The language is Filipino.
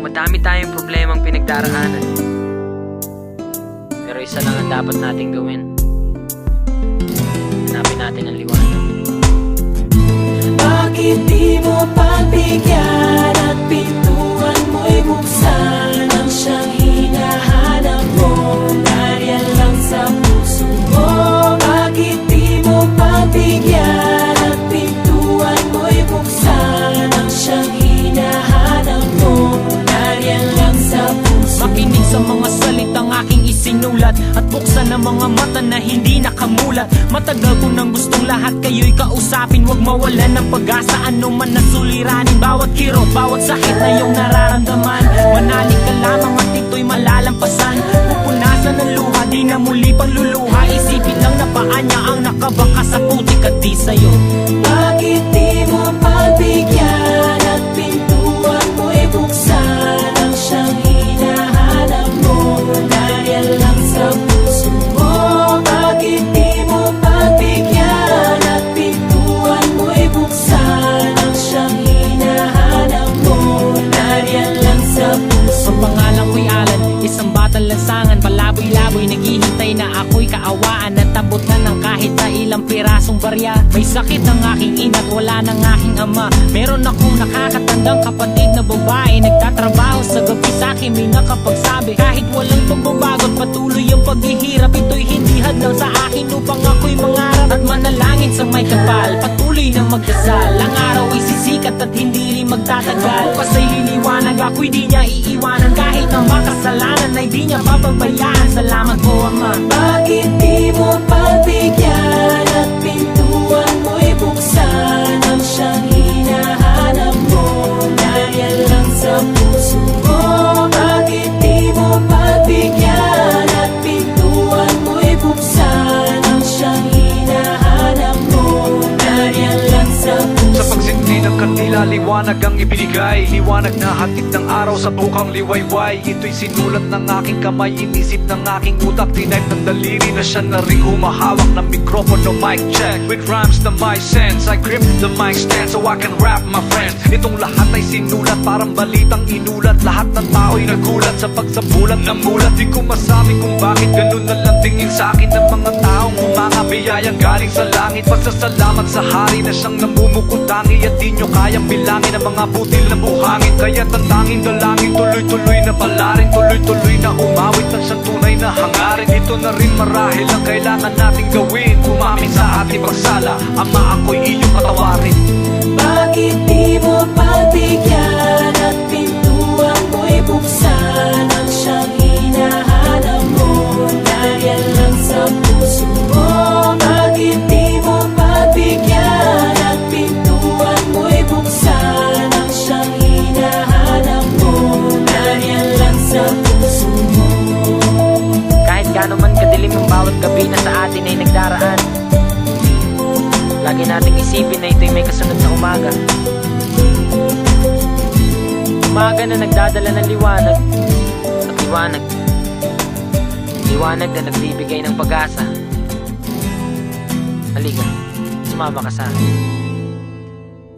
Madami tayong problemang pinagdaraanan, pero isa lang ang dapat nating gawin. Hanapin natin ang liwanag. Bakit di mo pagbigyan at pintuan mo'y buksan ang siyang hinahanap mo? Nariyan lang sa puso mo. Bakit di mo pagbigyan at pintuan mo'y buksan ang siyang hinahanap mo? Nariyan lang sa puso mo. Makinig sa mga salitang aking isinulat at buksan ang mga mata na hindi nakamulat. Matagal ko nang gustong lahat kayo'y kausapin. Huwag mawalan ng pag-asa, ano man nasuliranin. Bawat kirot, bawat sakit na iyong nararamdaman, manalig ka lamang at ito'y malalampasan. Pupunasan ng luha, di na muli pagluluha. Isipin lang na paa niya ang nakabaka sa putik at di sa'yo. Bakit di mo pagbigyan at pintuan mo'y buksan ang siyang hinahanap mo? Nariyan lang sa puso mo. Bakit di mo pagbigyan at pintuan mo'y buksan ang siyang hinahanap mo? Nariyan lang sa puso Ang mo. pangalan ko'y Alan, isang batang lansangan. Palaboy-laboy, naghihintay na ako'y kaawaan. At tabutan ng kahit na ilang pirasong barya. May sakit ang aking ina't wala ng aking ama. Meron akong nakakatandang kapatid na babae, nagtatrabaho sa gabi sa'kin, may nakapagsabi. Kahit walang pagbabago't patuloy ang paghihirap, ito'y hindi hadlang sa akin upang ako'y mangarap at manalangin sa may kapal. Patuloy na magdasal, ang araw ay sisikat at hindi rin magtatagal. Bukas ay liliwanag, ako'y di niya iiwanan. Kahit ang makasalanan ay di niya papabayaan. Salamat po, Ama. Bakit di mo pagbigyan at pintuan mo'y buksan ang siyang hinahanap mo? Nariyan lang sa puso mo. Bakit di mo pagbigyan at pintuan mo'y buksan ang siyang hinahanap mo? Nariyan lang sa puso Sa pagsindi ng kandila, liwanag ang ibinigay. Liwanag na hatid ng araw sa bukang liwayway. Ito'y sinulat ng aking kamay, inisip ng aking utak. Tinipe ng daliri na siya na rin humahawak ng mikropono. Mic check, with rhymes na my sense. I grip the mic stand so I can rap my friends. Itong lahat ay sinulat, parang balitang inulat. Lahat ng tao'y nagulat sa pagsabulat ng mulat. Di ko masabi kung bakit ganun na lang tingin sa akin ng mga taong humanga. Biyayang galing sa langit, pasasalamat sa hari na siyang namumukutangi. At di nyo kayang bilangin ang mga butil na buhangin. Kaya't ang tanging dalangin, tuloy-tuloy na palarin. Tuloy-tuloy na umawit ng siyang tunay na hangarin. Ito na rin marahil ang kailangan nating gawin. Umamin sa ating pagsala, Ama, ako'y iyong patawarin. Bakit di mo pagbigyan at pintuan mo'y buksan ang siyang hinahanap mo? Nariyan lang sa puso mo. Bakit di mo pagbigyan at pintuan mo'y buksan ang siyang hinahanap mo? Nariyan lang sa puso mo. Kahit gaano man kadilim ang bawat gabi na sa atin ay nagdaraan, lagi nating isipin na ito'y may kasunod na umaga. Umaga na nagdadala ng liwanag at liwanag. Liwanag na nagbibigay ng pag-asa. Halika, sumama ka sa akin.